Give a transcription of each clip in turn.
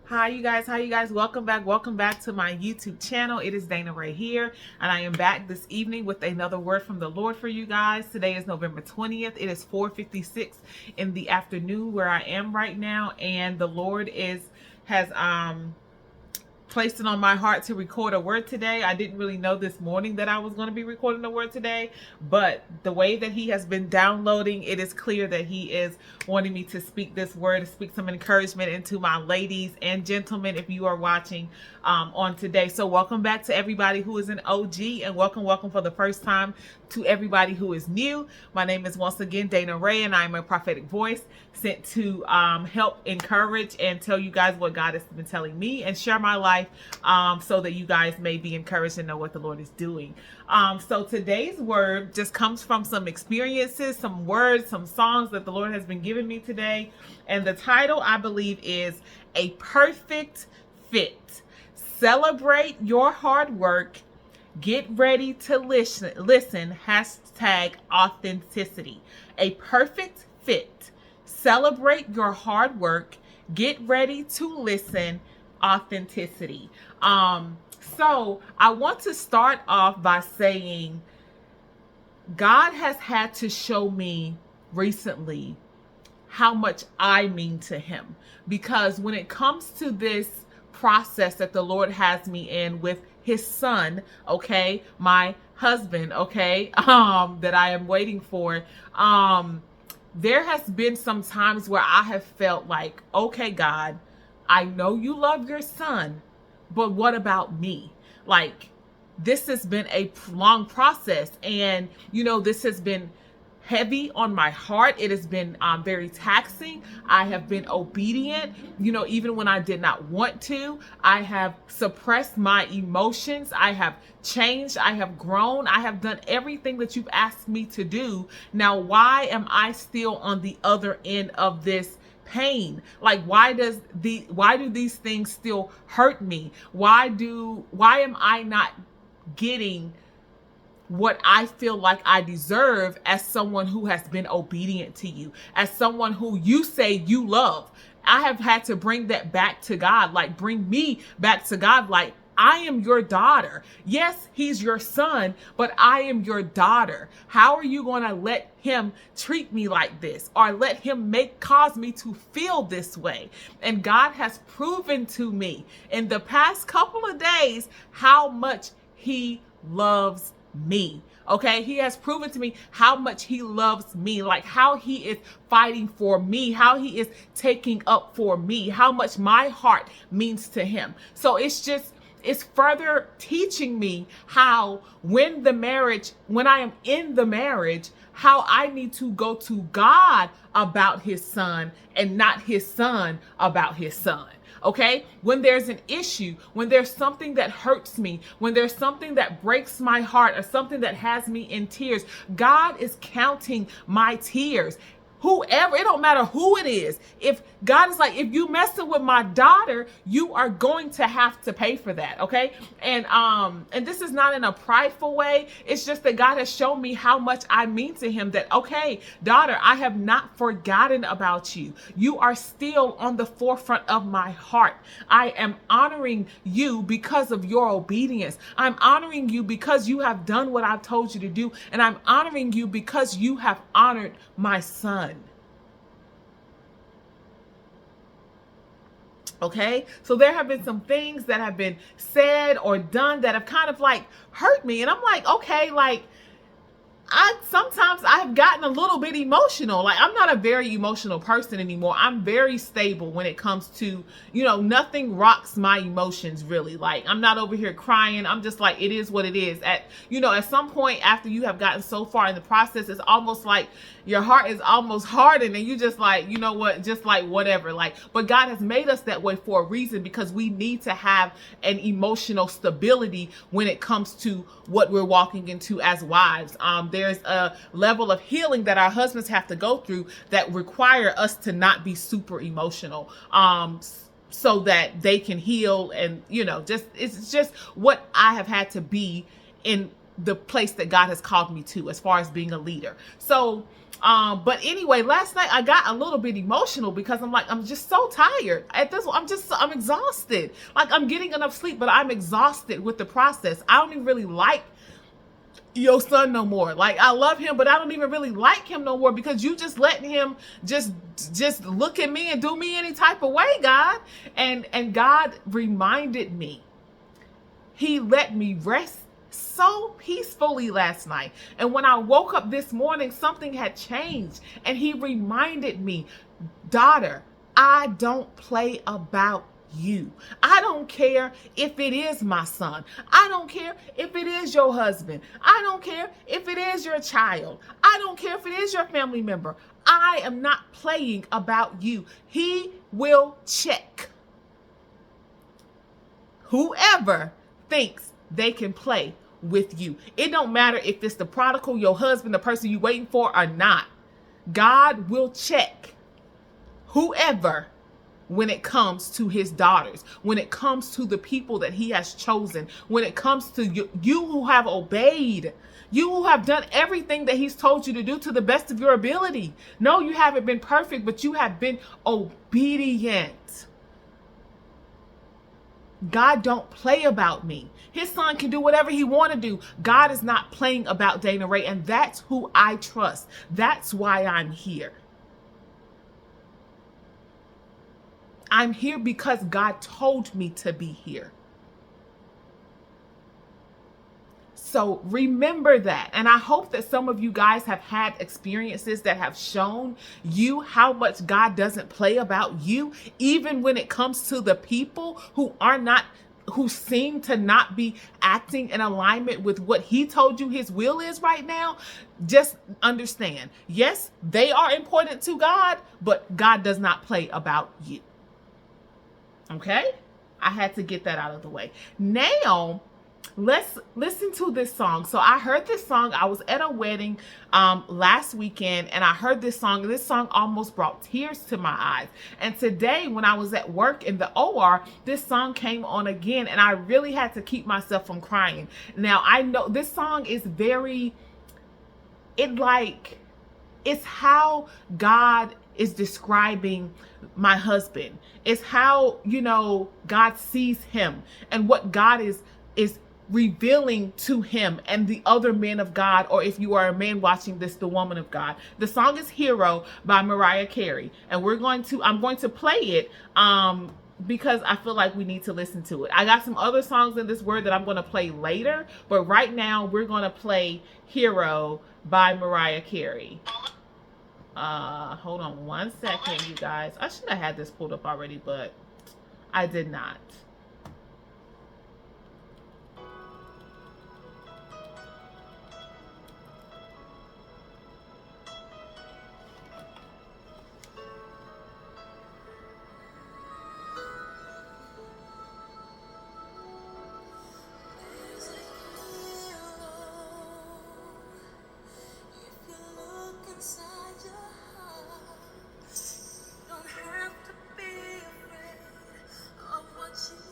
Hi you guys, welcome back to my YouTube channel. It is Dana Ray here, and I am back this evening with another word from the Lord for you guys. Today is November 20th. It is 4:56 in the afternoon where I am right now, and the Lord has placed it on my heart to record a word today. I didn't really know this morning that I was going to be recording a word today, but the way that he has been downloading, it is clear that he is wanting me to speak this word, to speak some encouragement into my ladies and gentlemen if you are watching on today. So welcome back to everybody who is an OG, and welcome for the first time to everybody who is new. My name is once again Dana Ray, and I am a prophetic voice sent to help encourage and tell you guys what God has been telling me and share my life so that you guys may be encouraged and know what the Lord is doing. So today's word just comes from some experiences, some words, some songs that the Lord has been giving me today. And the title, I believe, is A Perfect Fit. Celebrate your hard work. Get ready to listen. Hashtag authenticity. A perfect fit. Celebrate your hard work. Get ready to listen. Authenticity. So I want to start off by saying God has had to show me recently how much I mean to him, because when it comes to this process that the Lord has me in with his son, okay, my husband, okay, that I am waiting for, there has been some times where I have felt like, okay, God, I know you love your son, but what about me? Like, this has been a long process, and this has been heavy on my heart. It has been very taxing. I have been obedient, even when I did not want to. I have suppressed my emotions. I have changed. I have grown. I have done everything that you've asked me to do. Now, why am I still on the other end of this pain? Like, why do these things still hurt me? Why am I not getting what I feel like I deserve as someone who has been obedient to you, as someone who you say you love? I have had to bring that back to God, like bring me back to God, like, I am your daughter. Yes, he's your son, but I am your daughter. How are you going to let him treat me like this, or let him cause me to feel this way? And God has proven to me in the past couple of days how much he loves me. Okay, he has proven to me how much he loves me, like how he is fighting for me, how he is taking up for me, how much my heart means to him. So it's further teaching me how when I am in the marriage, how I need to go to God about his son and not his son about his son. Okay, when there's an issue, when there's something that hurts me, when there's something that breaks my heart, or something that has me in tears, God is counting my tears. Whoever, it don't matter who it is. If God is like, if you messing with my daughter, you are going to have to pay for that. Okay. And this is not in a prideful way. It's just that God has shown me how much I mean to him, that, okay, daughter, I have not forgotten about you. You are still on the forefront of my heart. I am honoring you because of your obedience. I'm honoring you because you have done what I've told you to do. And I'm honoring you because you have honored my son. Okay, so there have been some things that have been said or done that have kind of like hurt me, and I'm like, okay, like, sometimes I've gotten a little bit emotional. Like, I'm not a very emotional person anymore. I'm very stable when it comes to, nothing rocks my emotions really. Like, I'm not over here crying. I'm just like, it is what it is. At some point after you have gotten so far in the process, it's almost like your heart is almost hardened, and you just like, you know what, just like whatever. Like, but God has made us that way for a reason, because we need to have an emotional stability when it comes to what we're walking into as wives. There's a level of healing that our husbands have to go through that require us to not be super emotional, so that they can heal. And it's just what I have had to be in the place that God has called me to as far as being a leader. So But anyway, last night I got a little bit emotional because I'm like, I'm just so tired. At this, I'm exhausted. Like, I'm getting enough sleep, but I'm exhausted with the process. I don't even really like your son no more. Like, I love him, but I don't even really like him no more because you just letting him just look at me and do me any type of way, God. And God reminded me. He let me rest so peacefully last night. And when I woke up this morning, something had changed. And he reminded me, daughter, I don't play about you. I don't care if it is my son. I don't care if it is your husband. I don't care if it is your child. I don't care if it is your family member. I am not playing about you. He will check whoever thinks they can play with you. It don't matter if it's the prodigal, your husband, the person you waiting for or not. God will check whoever when it comes to his daughters, when it comes to the people that he has chosen, when it comes to you who have obeyed, you who have done everything that he's told you to do to the best of your ability. No, you haven't been perfect, but you have been obedient. God don't play about me. His son can do whatever he want to do. God is not playing about Dana Ray, and that's who I trust. That's why I'm here. I'm here because God told me to be here. So remember that. And I hope that some of you guys have had experiences that have shown you how much God doesn't play about you, even when it comes to the people who seem to not be acting in alignment with what he told you his will is right now. Just understand, yes, they are important to God, but God does not play about you. Okay? I had to get that out of the way. Now, let's listen to this song. So I heard this song. I was at a wedding last weekend, and I heard this song. And this song almost brought tears to my eyes. And today, when I was at work in the OR, this song came on again, and I really had to keep myself from crying. Now, I know this song is it's how God is describing my husband. It's how, God sees him and what God is revealing to him and the other men of God, or if you are a man watching this, the woman of God. The song is Hero by Mariah Carey, and I'm going to play it because I feel like we need to listen to it. I got some other songs in this word that I'm going to play later, but right now we're going to play Hero by Mariah Carey. Hold on one second, you guys. I should have had this pulled up already, but I did not. Don't have to be afraid of what you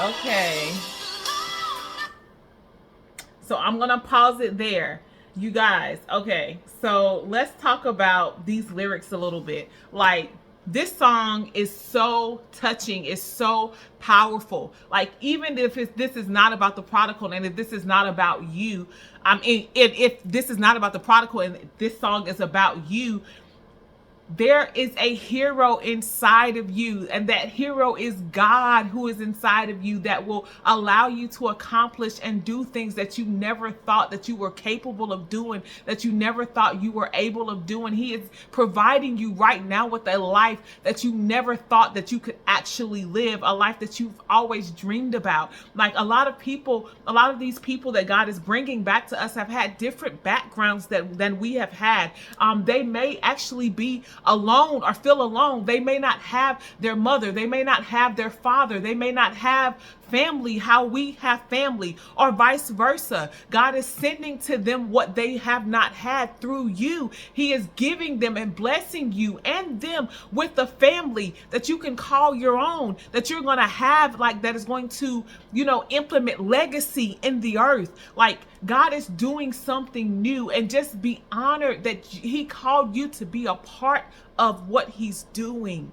Okay. So I'm going to pause it there. You guys, okay. So let's talk about these lyrics a little bit. Like, this song is so touching, it's so powerful. Like, even if this is not about the prodigal, and if this is not about you, if this is not about the prodigal and this song is about you, there is a hero inside of you, and that hero is God, who is inside of you, that will allow you to accomplish and do things that you never thought that you were capable of doing, that you never thought you were able of doing. He is providing you right now with a life that you never thought that you could actually live, a life that you've always dreamed about. Like, a lot of these people that God is bringing back to us have had different backgrounds than we have had. They may actually be alone or feel alone. They may not have their mother. They may not have their father. They may not have family how we have family, or vice versa. God is sending to them what they have not had through you. He is giving them and blessing you and them with a family that you can call your own, that you're going to have, like, that is going to, implement legacy in the earth. Like, God is doing something new, and just be honored that He called you to be a part of what He's doing.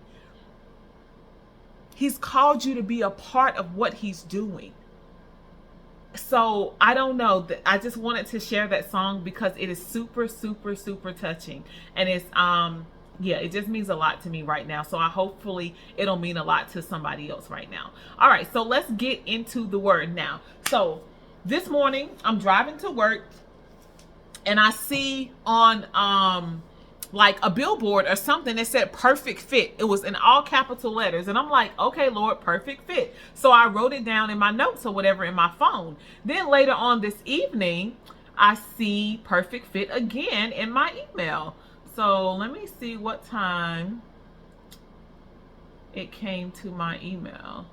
He's called you to be a part of what He's doing. So I don't know, I just wanted to share that song because it is super, super, super touching. And it's, it just means a lot to me right now. So hopefully it'll mean a lot to somebody else right now. All right, so let's get into the word now. So this morning I'm driving to work, and I see on, like, a billboard or something that said perfect fit. It was in all capital letters. And I'm like, okay, Lord, perfect fit. So I wrote it down in my notes or whatever in my phone. Then later on this evening, I see perfect fit again in my email. So let me see what time it came to my email.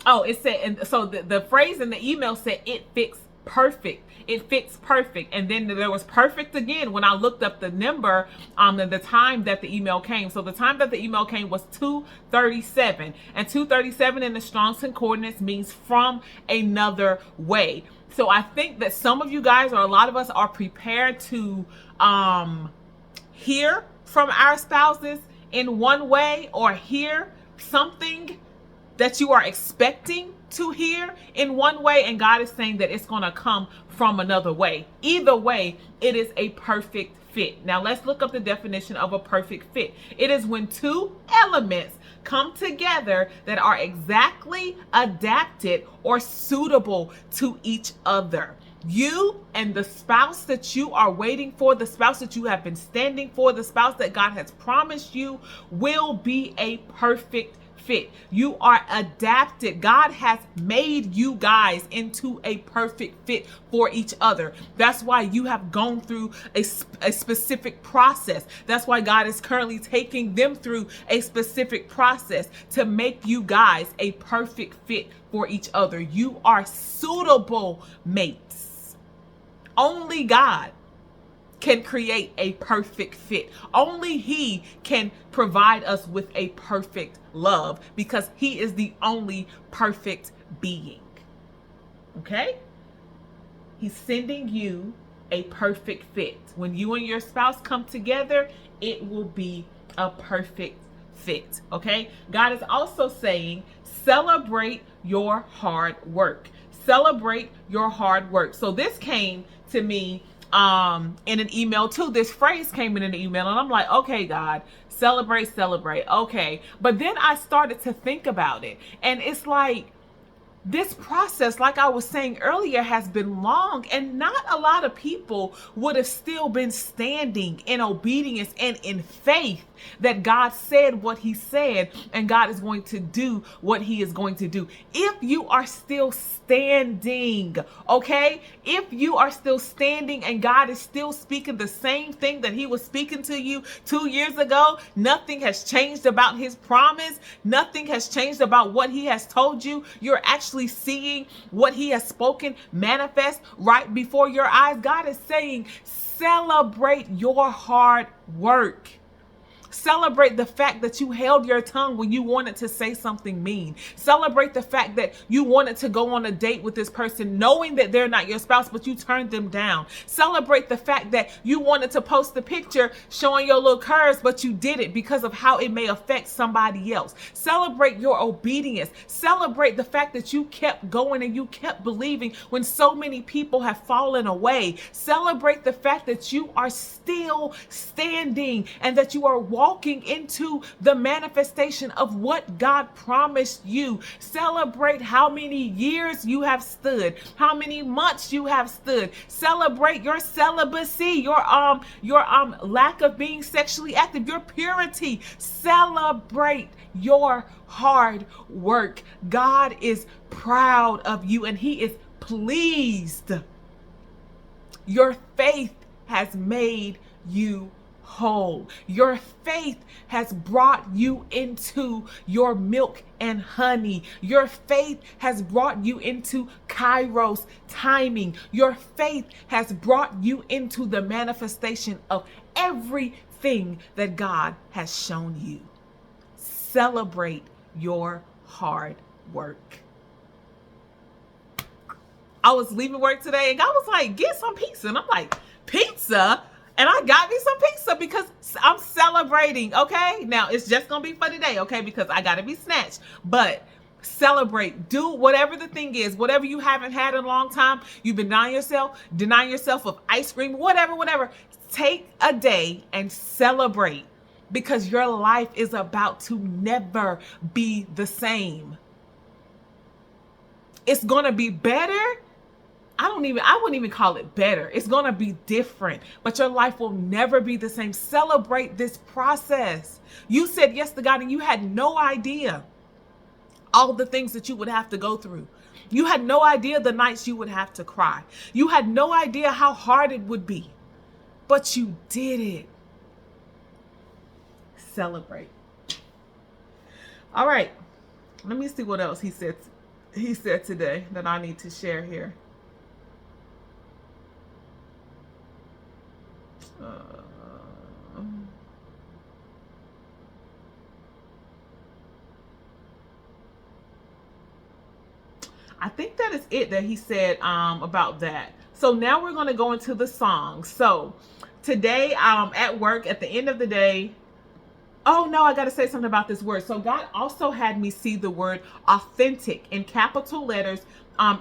Oh, it said, and so the phrase in the email said, it fits perfect. It fits perfect. And then there was perfect again when I looked up the number, the time that the email came. So the time that the email came was 2:37, and 2:37 in the Strong's Concordance means from another way. So I think that some of you guys, or a lot of us, are prepared to hear from our spouses in one way, or hear something that you are expecting to hear in one way, and God is saying that it's going to come from another way. Either way, it is a perfect fit. Now let's look up the definition of a perfect fit. It is when two elements come together that are exactly adapted or suitable to each other. You and the spouse that you are waiting for, the spouse that you have been standing for, the spouse that God has promised you, will be a perfect fit. You are adapted. God has made you guys into a perfect fit for each other. That's why you have gone through a specific process. That's why God is currently taking them through a specific process to make you guys a perfect fit for each other. You are suitable mates. Only God can create a perfect fit. Only He can provide us with a perfect love, because He is the only perfect being. Okay? He's sending you a perfect fit. When you and your spouse come together, it will be a perfect fit. Okay? God is also saying, celebrate your hard work. Celebrate your hard work. So this came to me in an email too. This phrase came in an email, and I'm like, okay, God, celebrate. Okay. But then I started to think about it, and it's like, this process, like I was saying earlier, has been long, and not a lot of people would have still been standing in obedience and in faith that God said what He said, and God is going to do what He is going to do. If you are still standing, okay? If you are still standing and God is still speaking the same thing that He was speaking to you 2 years ago, nothing has changed about His promise. Nothing has changed about what He has told you. You're actually seeing what He has spoken manifest right before your eyes. God is saying, celebrate your hard work. Celebrate the fact that you held your tongue when you wanted to say something mean. Celebrate the fact that you wanted to go on a date with this person knowing that they're not your spouse, but you turned them down. Celebrate the fact that you wanted to post a picture showing your little curves, but you did it because of how it may affect somebody else. Celebrate your obedience. Celebrate the fact that you kept going and you kept believing when so many people have fallen away. Celebrate the fact that you are still standing and that you are walking into the manifestation of what God promised you. Celebrate how many years you have stood, how many months you have stood. Celebrate your celibacy, your lack of being sexually active, your purity. Celebrate your hard work. God is proud of you and he is pleased. Your faith has made you whole. Your faith has brought you into your milk and honey. Your faith has brought you into Kairos timing. Your faith has brought you into the manifestation of everything that God has shown you. Celebrate your hard work. I was leaving work today and God was like, get some pizza. And I'm like, pizza? And I got me some pizza because I'm celebrating, okay? Now, it's just going to be for today, okay? Because I got to be snatched. But celebrate. Do whatever the thing is. Whatever you haven't had in a long time. You've been denying yourself of ice cream, whatever. Take a day and celebrate because your life is about to never be the same. It's going to be better. I wouldn't even call it better. It's going to be different, but your life will never be the same. Celebrate this process. You said yes to God and you had no idea all the things that you would have to go through. You had no idea the nights you would have to cry. You had no idea how hard it would be, but you did it. Celebrate. All right. Let me see what else he said today that I need to share here. I think that is it that he said about that. So now we're going to go into the song. So today at work, at the end of the day, oh no, I got to say something about this word. So God also had me see the word authentic in capital letters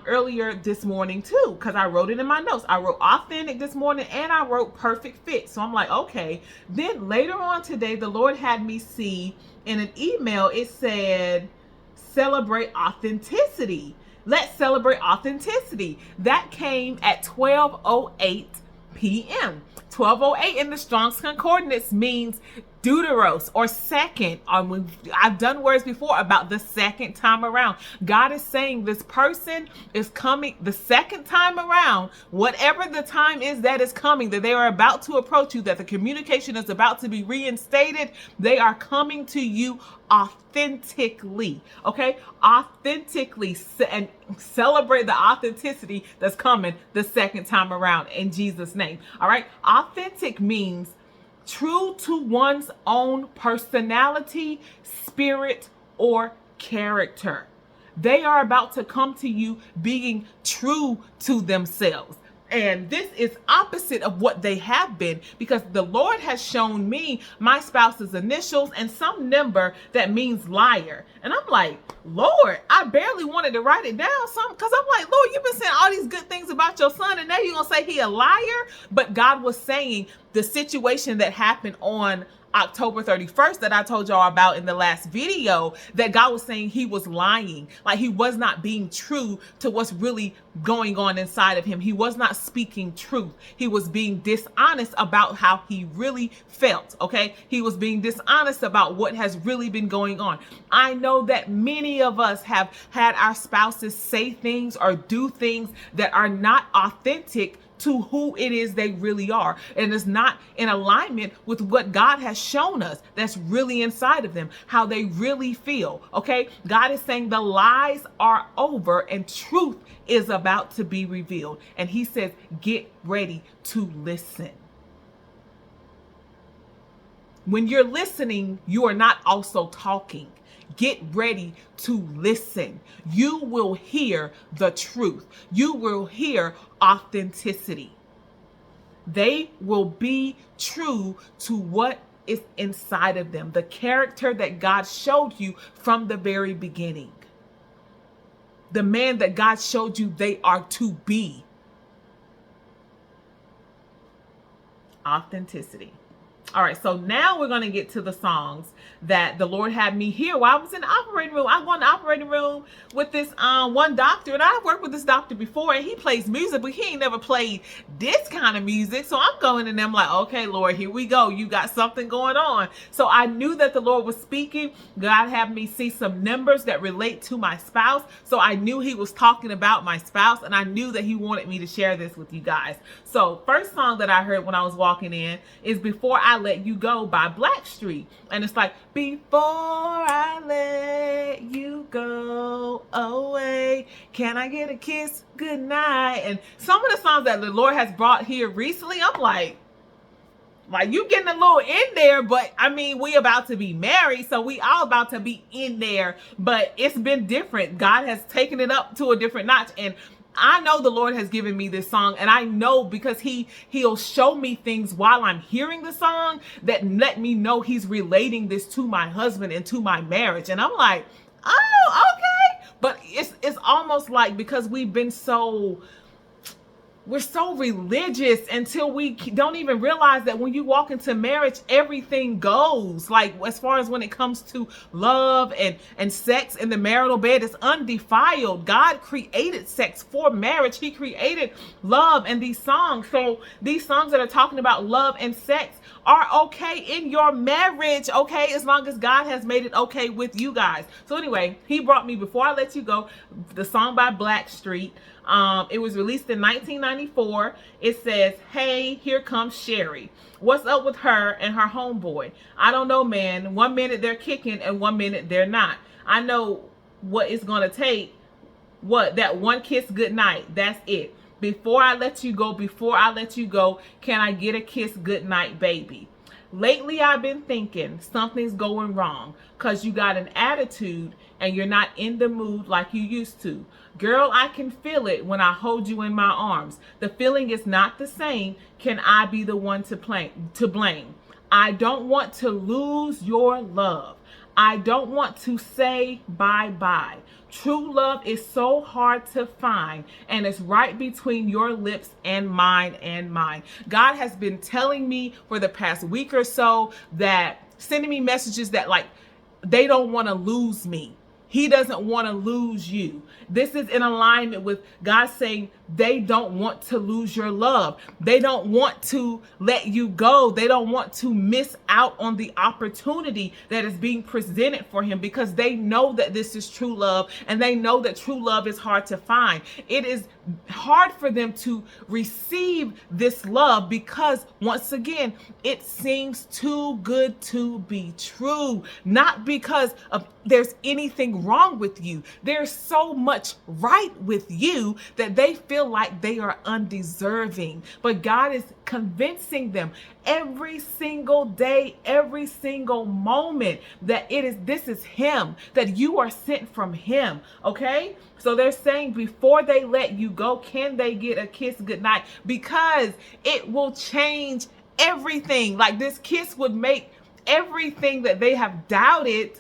earlier this morning too, because I wrote it in my notes. I wrote authentic this morning and I wrote perfect fit. So I'm like, okay. Then later on today, the Lord had me see in an email, it said, celebrate authenticity. Let's celebrate authenticity. That came at 12:08 p.m. 12:08 in the Strong's Concordance means deuteros or second. I've done words before about the second time around. God is saying this person is coming the second time around, whatever the time is that is coming, that they are about to approach you, that the communication is about to be reinstated. They are coming to you authentically, okay? Authentically, and celebrate the authenticity that's coming the second time around in Jesus' name. All right. Authentic means true to one's own personality, spirit, or character. They are about to come to you being true to themselves. And this is opposite of what they have been, because the Lord has shown me my spouse's initials and some number that means liar. And I'm like, Lord, I barely wanted to write it down because I'm like, Lord, you've been saying all these good things about your son and now you're going to say he a liar? But God was saying the situation that happened on October 31st that I told y'all about in the last video, that God was saying he was lying, like he was not being true to what's really going on inside of him. He was not speaking truth. He was being dishonest about how he really felt, okay? He was being dishonest about what has really been going on. I know that many of us have had our spouses say things or do things that are not authentic to who it is they really are. And it's not in alignment with what God has shown us that's really inside of them, how they really feel. Okay. God is saying the lies are over and truth is about to be revealed. And he says, get ready to listen. When you're listening, you are not also talking. Get ready to listen. You will hear the truth. You will hear authenticity. They will be true to what is inside of them, the character that God showed you from the very beginning. The man that God showed you they are to be. Authenticity. All right, so now we're going to get to the songs that the Lord had me hear while I was in the operating room. I go in the operating room with this one doctor, and I've worked with this doctor before, and he plays music, but he ain't never played this kind of music. So I'm going in there, I'm like, okay, Lord, here we go. You got something going on. So I knew that the Lord was speaking. God had me see some numbers that relate to my spouse. So I knew he was talking about my spouse, and I knew that he wanted me to share this with you guys. So first song that I heard when I was walking in is Before I Let You Go by Blackstreet. And it's like, before I let you go away, can I get a kiss goodnight? And some of the songs that the Lord has brought here recently, I'm like you getting a little in there, but I mean, we about to be married, so we all about to be in there, but it's been different. God has taken it up to a different notch, and I know the Lord has given me this song, and I know because he'll show me things while I'm hearing the song that let me know he's relating this to my husband and to my marriage. And I'm like, oh, okay. But it's almost like because we're so religious until we don't even realize that when you walk into marriage, everything goes. Like, as far as when it comes to love and sex in the marital bed, it's undefiled. God created sex for marriage. He created love and these songs. So these songs that are talking about love and sex are okay in your marriage, okay? As long as God has made it okay with you guys. So anyway, he brought me Before I Let You Go, the song by Blackstreet. It was released in 1994. It says, hey, here comes Sherry. What's up with her and her homeboy? I don't know, man. 1 minute they're kicking and 1 minute they're not. I know what it's going to take. What? That one kiss goodnight. That's it. Before I let you go, before I let you go, can I get a kiss goodnight, baby? Lately, I've been thinking something's going wrong because you got an attitude and you're not in the mood like you used to. Girl, I can feel it when I hold you in my arms. The feeling is not the same. Can I be the one to blame? I don't want to lose your love. I don't want to say bye-bye. True love is so hard to find, and it's right between your lips and mine. God has been telling me for the past week or so that, sending me messages that like they don't want to lose me. He doesn't want to lose you. This is in alignment with God saying they don't want to lose your love. They don't want to let you go. They don't want to miss out on the opportunity that is being presented for him because they know that this is true love and they know that true love is hard to find. It is hard for them to receive this love because, once again, it seems too good to be true. Not because there's anything wrong with you. There's so much right with you that they feel like they are undeserving. But God is convincing them every single day, every single moment that this is him, that you are sent from him. Okay? So they're saying before they let you go, can they get a kiss goodnight? Because it will change everything. Like, this kiss would make everything that they have doubted,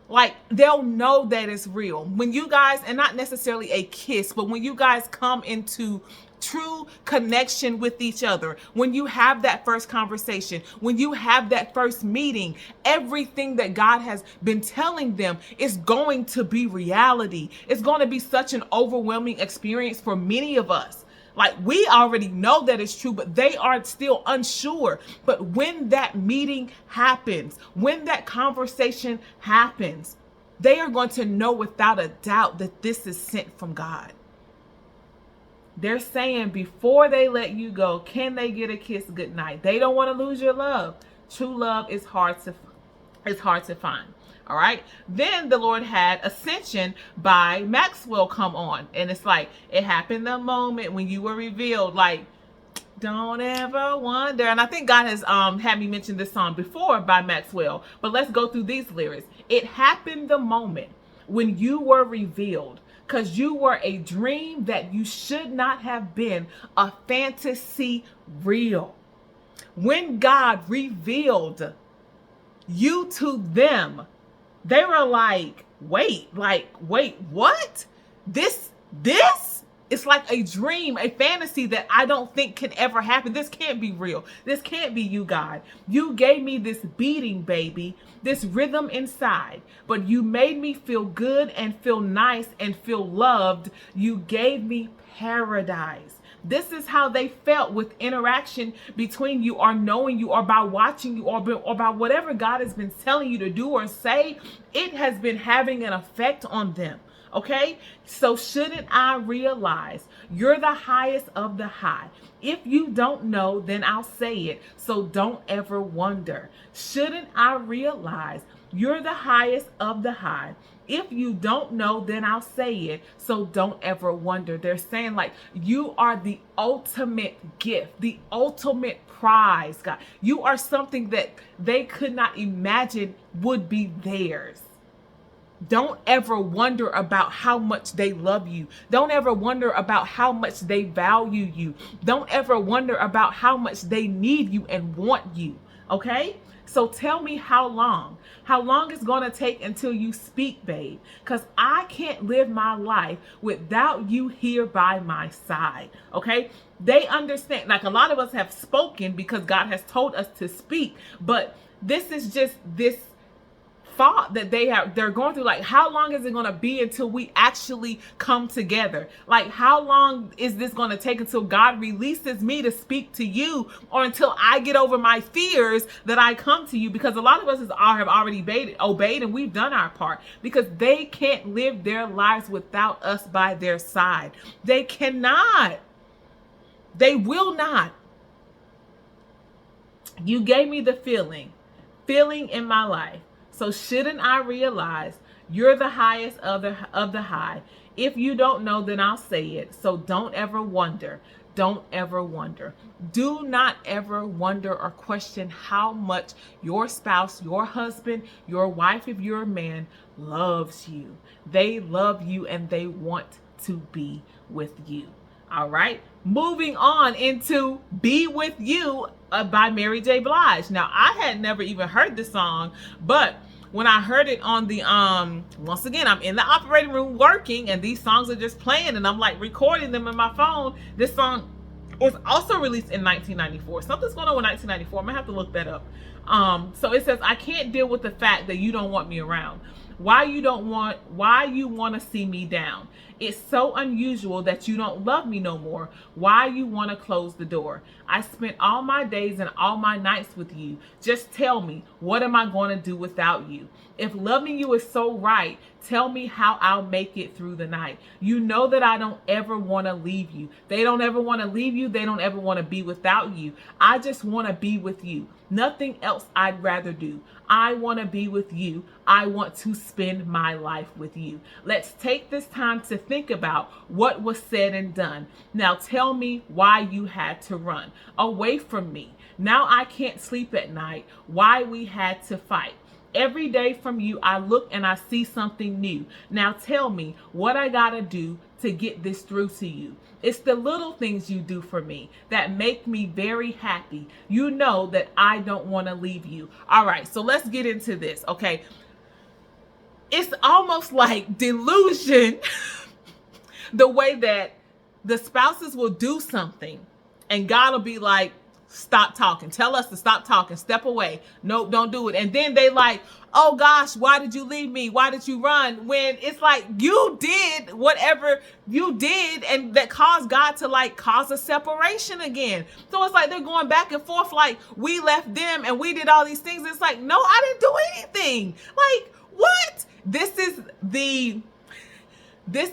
like, they'll know that it's real. When you guys, and not necessarily a kiss, but when you guys come into true connection with each other, when you have that first conversation, when you have that first meeting, everything that God has been telling them is going to be reality. It's going to be such an overwhelming experience for many of us. Like, we already know that it's true, but they are still unsure. But when that meeting happens, when that conversation happens, they are going to know without a doubt that this is sent from God. They're saying before they let you go, can they get a kiss goodnight? They don't want to lose your love. True love is hard to find. All right. Then the Lord had Ascension by Maxwell come on. And it's like, it happened the moment when you were revealed. Like, Don't ever wonder. And I think God has had me mention this song before by Maxwell. But let's go through these lyrics. It happened the moment when you were revealed, because you were a dream that you should not have been, a fantasy real. When God revealed you to them, they were like, wait, what? This? It's like a dream, a fantasy that I don't think can ever happen. This can't be real. This can't be you, God. You gave me this beating, baby, this rhythm inside, but you made me feel good and feel nice and feel loved. You gave me paradise. This is how they felt with interaction between you, or knowing you, or by watching you, or by whatever God has been telling you to do or say. It has been having an effect on them. Okay, so shouldn't I realize you're the highest of the high? If you don't know, then I'll say it. So don't ever wonder. Shouldn't I realize you're the highest of the high? If you don't know, then I'll say it. So don't ever wonder. They're saying like, you are the ultimate gift, the ultimate prize, God. You are something that they could not imagine would be theirs. Don't ever wonder about how much they love you. Don't ever wonder about how much they value you. Don't ever wonder about how much they need you and want you. Okay? So tell me how long it's going to take until you speak, babe. Because I can't live my life without you here by my side. Okay? They understand. Like, a lot of us have spoken because God has told us to speak. But this is just this thought that they're going through. Like, how long is it going to be until we actually come together? Like, how long is this going to take until God releases me to speak to you, or until I get over my fears that I come to you? Because a lot of us have already obeyed, and we've done our part, because they can't live their lives without us by their side. They cannot. They will not. You gave me the feeling in my life. So shouldn't I realize you're the highest of the high? If you don't know, then I'll say it. So don't ever wonder. Don't ever wonder. Do not ever wonder or question how much your spouse, your husband, your wife, if you're a man, loves you. They love you and they want to be with you. All right. Moving on into Be With You by Mary J. Blige. Now, I had never even heard this song, but when I heard it on the, once again, I'm in the operating room working, and these songs are just playing, and I'm like recording them in my phone. This song was also released in 1994. Something's going on with 1994. I'm gonna have to look that up. So it says, I can't deal with the fact that you don't want me around. Why you want to see me down? It's so unusual that you don't love me no more. Why you want to close the door? I spent all my days and all my nights with you. Just tell me, what am I going to do without you? If loving you is so right, tell me how I'll make it through the night. You know that I don't ever want to leave you. They don't ever want to leave you. They don't ever want to be without you. I just want to be with you. Nothing else I'd rather do. I want to be with you. I want to spend my life with you. Let's take this time to think about what was said and done. Now tell me why you had to run away from me. Now I can't sleep at night. Why we had to fight. Every day from you, I look and I see something new. Now tell me what I gotta do to get this through to you. It's the little things you do for me that make me very happy. You know that I don't want to leave you. All right, so let's get into this, okay? It's almost like delusion, the way that the spouses will do something and God will be like, stop talking. Tell us to stop talking. Step away. Nope, don't do it. And then they like, oh gosh, why did you leave me? Why did you run? When it's like you did whatever you did, and that caused God to like cause a separation again. So it's like they're going back and forth like, we left them and we did all these things. It's like, no, I didn't do anything. Like, what? This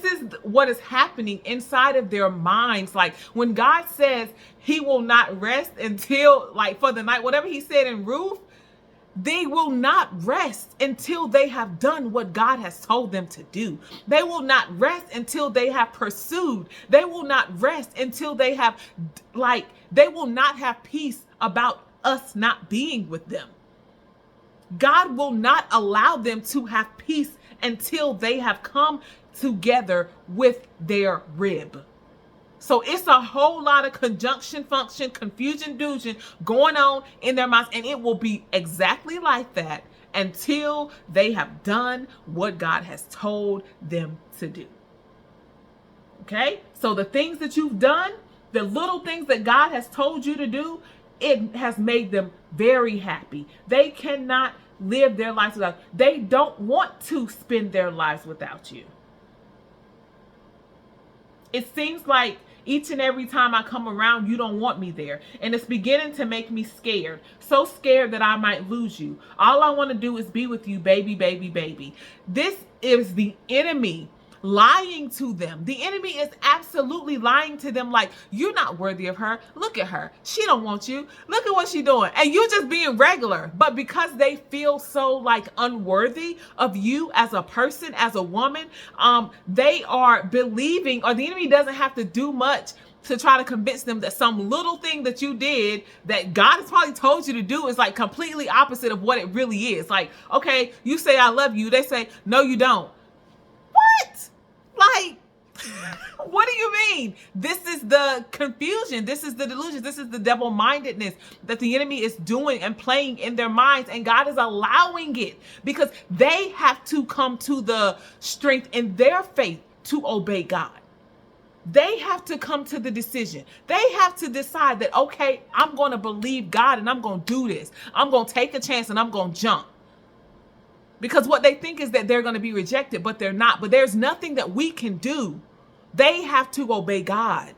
is what is happening inside of their minds. Like when God says he will not rest until, like, for the night, whatever he said in Ruth, They will not rest until they have done what God has told them to do. They will not rest until they have pursued. They will not rest until they have, they will not have peace about us not being with them. God will not allow them to have peace until they have come together with their rib. So it's a whole lot of conjunction, function, confusion, delusion going on in their minds. And it will be exactly like that until they have done what God has told them to do. Okay? So the things that you've done, the little things that God has told you to do, it has made them very happy. They cannot live their lives without you. They don't want to spend their lives without you. It seems like each and every time I come around, you don't want me there. And it's beginning to make me scared. So scared that I might lose you. All I want to do is be with you, baby, baby, baby. This is the enemy lying to them. The enemy is absolutely lying to them like, you're not worthy of her. Look at her. She don't want you. Look at what she's doing. And you're just being regular. But because they feel so unworthy of you as a person, as a woman, they are believing, or the enemy doesn't have to do much to try to convince them that some little thing that you did that God has probably told you to do is completely opposite of what it really is. Okay, you say I love you. They say, no, you don't. What? What do you mean? This is the confusion. This is the delusion. This is the double-mindedness that the enemy is doing and playing in their minds. And God is allowing it because they have to come to the strength in their faith to obey God. They have to come to the decision. They have to decide that, okay, I'm going to believe God and I'm going to do this. I'm going to take a chance and I'm going to jump. Because what they think is that they're going to be rejected, but they're not. But there's nothing that we can do. They have to obey God.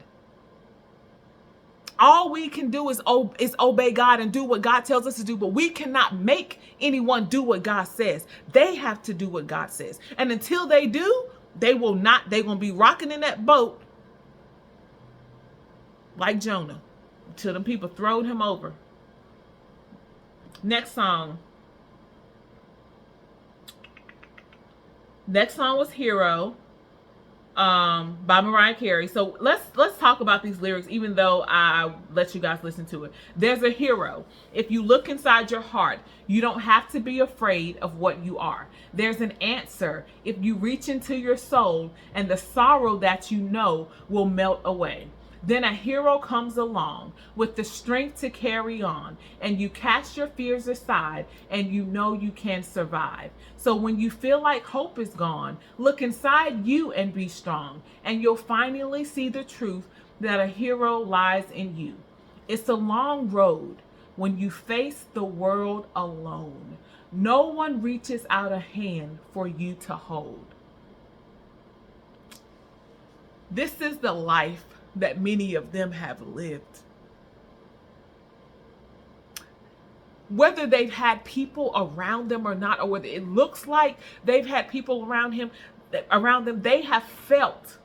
All we can do is obey God and do what God tells us to do. But we cannot make anyone do what God says. They have to do what God says. And until they do, they will not. They're going to be rocking in that boat like Jonah until them people throwed him over. Next song. Next song was Hero by Mariah Carey. So let's talk about these lyrics, even though I let you guys listen to it. There's a hero. If you look inside your heart, you don't have to be afraid of what you are. There's an answer if you reach into your soul, and the sorrow that you know will melt away. Then a hero comes along with the strength to carry on, and you cast your fears aside and you know you can survive. So when you feel like hope is gone, look inside you and be strong, and you'll finally see the truth that a hero lies in you. It's a long road when you face the world alone. No one reaches out a hand for you to hold. This is the life that many of them have lived. Whether they've had people around them or not, or whether it looks like they've had people around them, they have felt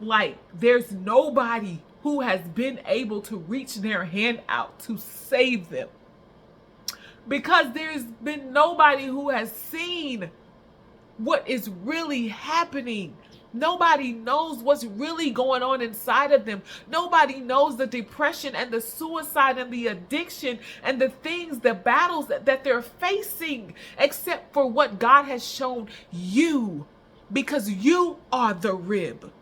like there's nobody who has been able to reach their hand out to save them. Because there's been nobody who has seen what is really happening. Nobody knows what's really going on inside of them. Nobody knows the depression and the suicide and the addiction and the things, the battles that they're facing, except for what God has shown you, because you are the rib.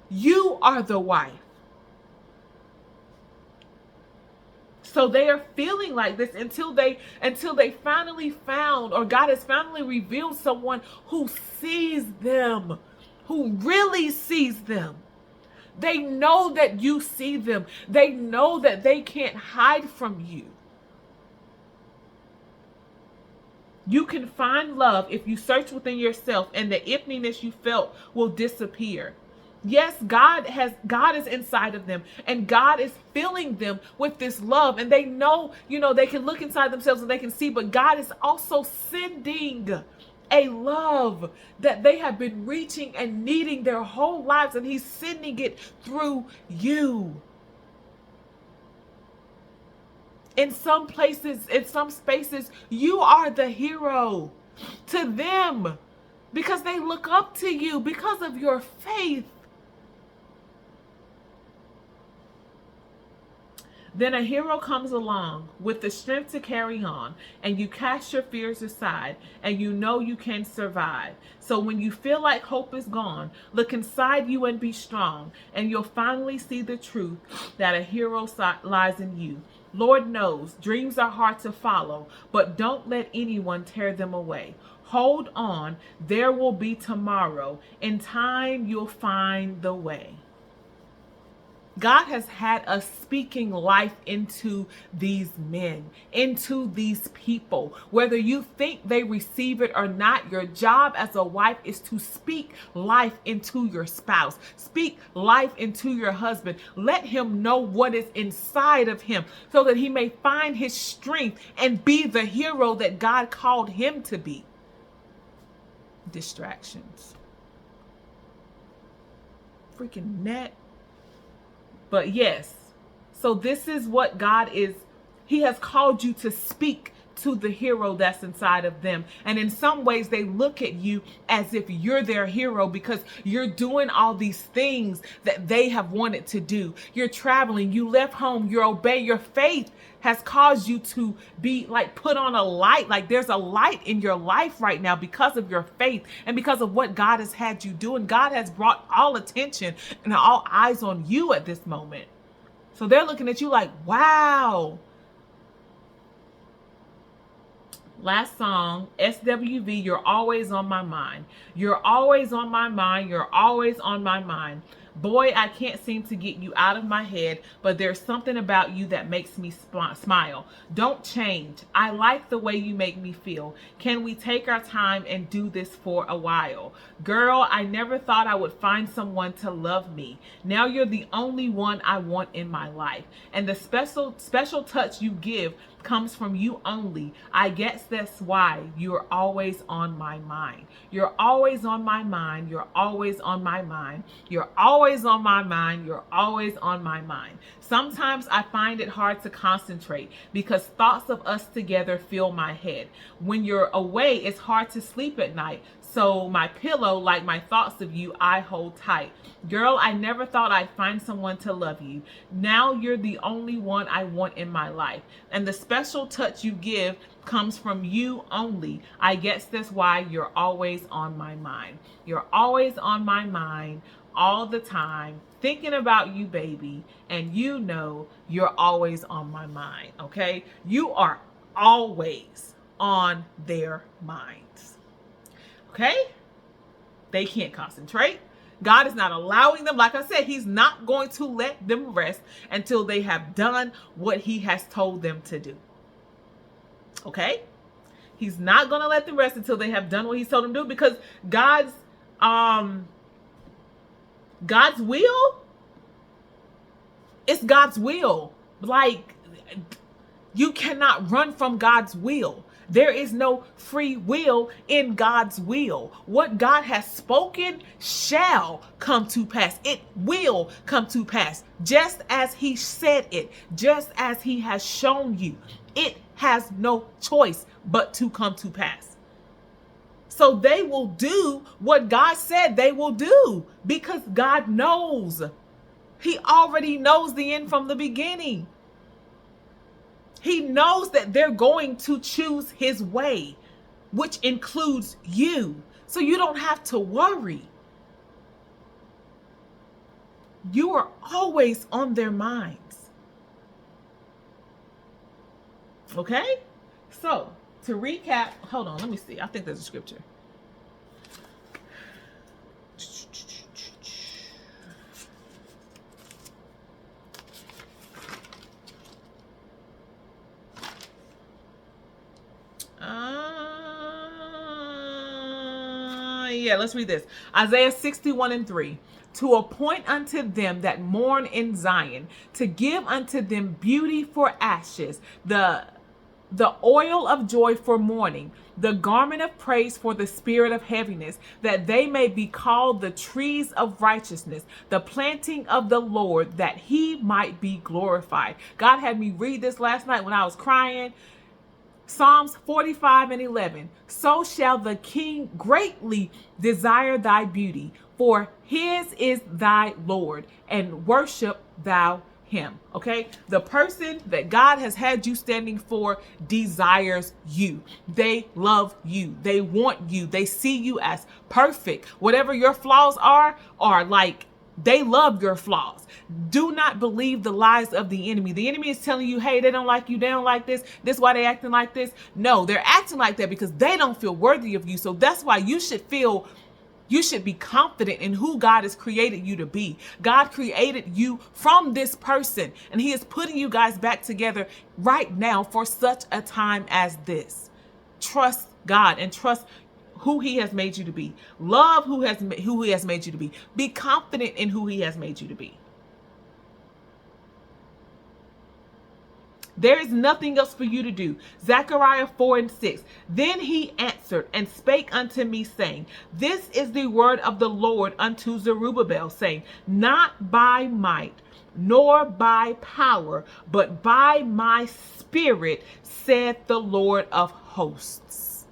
You are the wife. So they are feeling like this until they finally found, or God has finally revealed someone who sees them, who really sees them. They know that you see them. They know that they can't hide from you. You can find love if you search within yourself, and the emptiness you felt will disappear. Yes, God is inside of them, and God is filling them with this love, and they know, they can look inside themselves and they can see, but God is also sending a love that they have been reaching and needing their whole lives, and He's sending it through you. In some places, in some spaces, you are the hero to them because they look up to you because of your faith. Then a hero comes along with the strength to carry on, and you cast your fears aside, and you know you can survive. So when you feel like hope is gone, look inside you and be strong, and you'll finally see the truth that a hero lies in you. Lord knows dreams are hard to follow, but don't let anyone tear them away. Hold on, there will be tomorrow. In time, you'll find the way. God has had us speaking life into these men, into these people. Whether you think they receive it or not, your job as a wife is to speak life into your spouse. Speak life into your husband. Let him know what is inside of him so that he may find his strength and be the hero that God called him to be. Distractions. Freaking net. But yes, so this is what God is. He has called you to speak to the hero that's inside of them. And in some ways, they look at you as if you're their hero because you're doing all these things that they have wanted to do. You're traveling, you left home, you're obeying. Your faith has caused you to be like put on a light. Like there's a light in your life right now because of your faith and because of what God has had you do. And God has brought all attention and all eyes on you at this moment. So they're looking at you like, wow. Last song, SWV, You're Always on My Mind. You're always on my mind. You're always on my mind. Boy, I can't seem to get you out of my head, but there's something about you that makes me smile. Don't change. I like the way you make me feel. Can we take our time and do this for a while? Girl, I never thought I would find someone to love me. Now you're the only one I want in my life. And the special touch you give comes from you only. I guess that's why you're always on my mind. You're always on my mind. You're always on my mind. You're always on my mind. You're always on my mind. Sometimes I find it hard to concentrate because thoughts of us together fill my head. When you're away, it's hard to sleep at night. So my pillow, like my thoughts of you, I hold tight. Girl, I never thought I'd find someone to love you. Now you're the only one I want in my life. And the special touch you give comes from you only. I guess that's why you're always on my mind. You're always on my mind all the time, thinking about you, baby. And you know you're always on my mind, okay? You are always on their minds. Okay? They can't concentrate. God is not allowing them. Like I said, he's not going to let them rest until they have done what he has told them to do. Okay? He's not going to let them rest until they have done what he's told them to do because God's will, it's God's will. Like, you cannot run from God's will. There is no free will in God's will. What God has spoken shall come to pass. It will come to pass. Just as he said it, just as he has shown you, it has no choice but to come to pass. So they will do what God said they will do because God knows. He already knows the end from the beginning. He knows that they're going to choose his way, which includes you. So you don't have to worry. You are always on their minds. Okay? So, to recap, hold on, let me see. I think there's a scripture. Yeah, let's read this. Isaiah 61:3. To appoint unto them that mourn in Zion, to give unto them beauty for ashes, the the oil of joy for mourning, the garment of praise for the spirit of heaviness, that they may be called the trees of righteousness, the planting of the Lord, that he might be glorified. God had me read this last night when I was crying. Psalms 45:11. So shall the king greatly desire thy beauty, for his is thy Lord, and worship thou him. Okay, the person that God has had you standing for desires you. They love you. They want you. They see you as perfect. Whatever your flaws are like, they love your flaws. Do not believe the lies of the enemy. The enemy is telling you, hey, they don't like you. They don't like this. This is why they acting like this. No, they're acting like that because they don't feel worthy of you. So that's why you should be confident in who God has created you to be. God created you from this person, and he is putting you guys back together right now for such a time as this. Trust God and trust who he has made you to be. Love who he has made you to be. Be confident in who he has made you to be. There is nothing else for you to do. Zechariah 4:6. Then he answered and spake unto me, saying, This is the word of the Lord unto Zerubbabel, saying, Not by might, nor by power, but by my spirit, saith the Lord of hosts.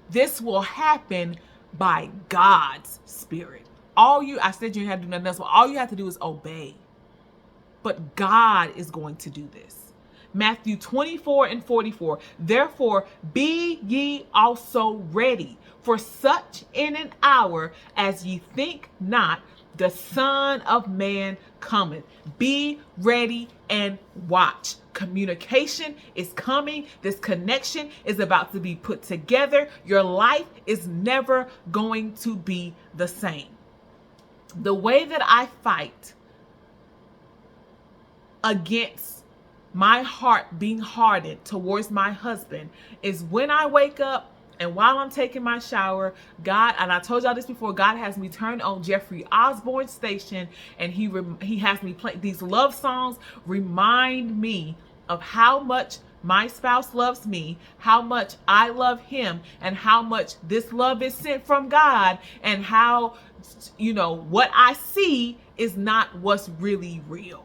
This will happen by God's spirit. I said you have to do nothing else, but all you have to do is obey. But God is going to do this. Matthew 24:44. Therefore be ye also ready, for such in an hour as ye think not, the Son of Man cometh. Be ready and watch. Communication is coming. This connection is about to be put together. Your life is never going to be the same. The way that I fight against my heart being hardened towards my husband is when I wake up and while I'm taking my shower, God, and I told y'all this before, God has me turn on Jeffrey Osborne's station, and he has me play these love songs, remind me of how much my spouse loves me, how much I love him, and how much this love is sent from God, and how, what I see is not what's really real.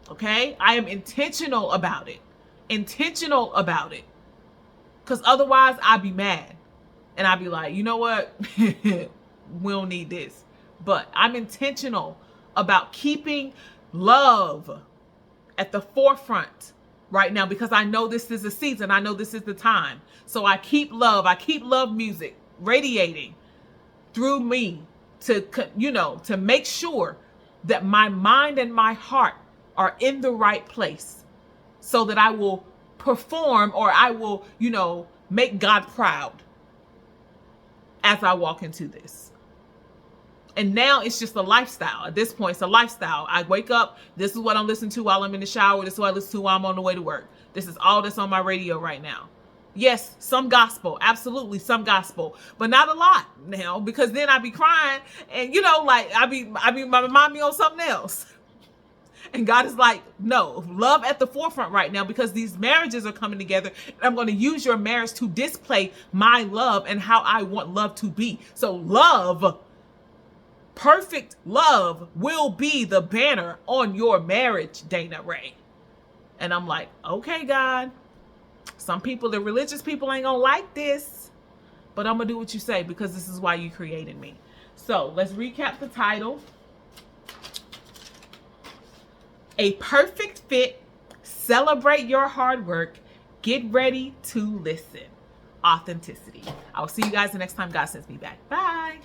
Okay? I am intentional about it. Because otherwise I'd be mad. And I'd be like, you know what? We don't need this. But I'm intentional about keeping love at the forefront right now because I know this is a season. I know this is the time. So I keep love music radiating through me to make sure that my mind and my heart are in the right place so that I will perform or I will, make God proud as I walk into this. And now it's just a lifestyle. At this point, it's a lifestyle. I wake up, this is what I'm listening to while I'm in the shower. This is what I listen to while I'm on the way to work. This is all that's on my radio right now. Yes, some gospel, absolutely some gospel, but not a lot now because then I be crying and I be my mind be on something else. And God is like, no, love at the forefront right now because these marriages are coming together. And I'm going to use your marriage to display my love and how I want love to be. So love, perfect love will be the banner on your marriage, Dana Ray. And I'm like, okay, God, some people, the religious people ain't going to like this, but I'm going to do what you say because this is why you created me. So let's recap the title. A perfect fit. Celebrate your hard work. Get ready to listen. Authenticity. I will see you guys the next time God sends me back. Bye.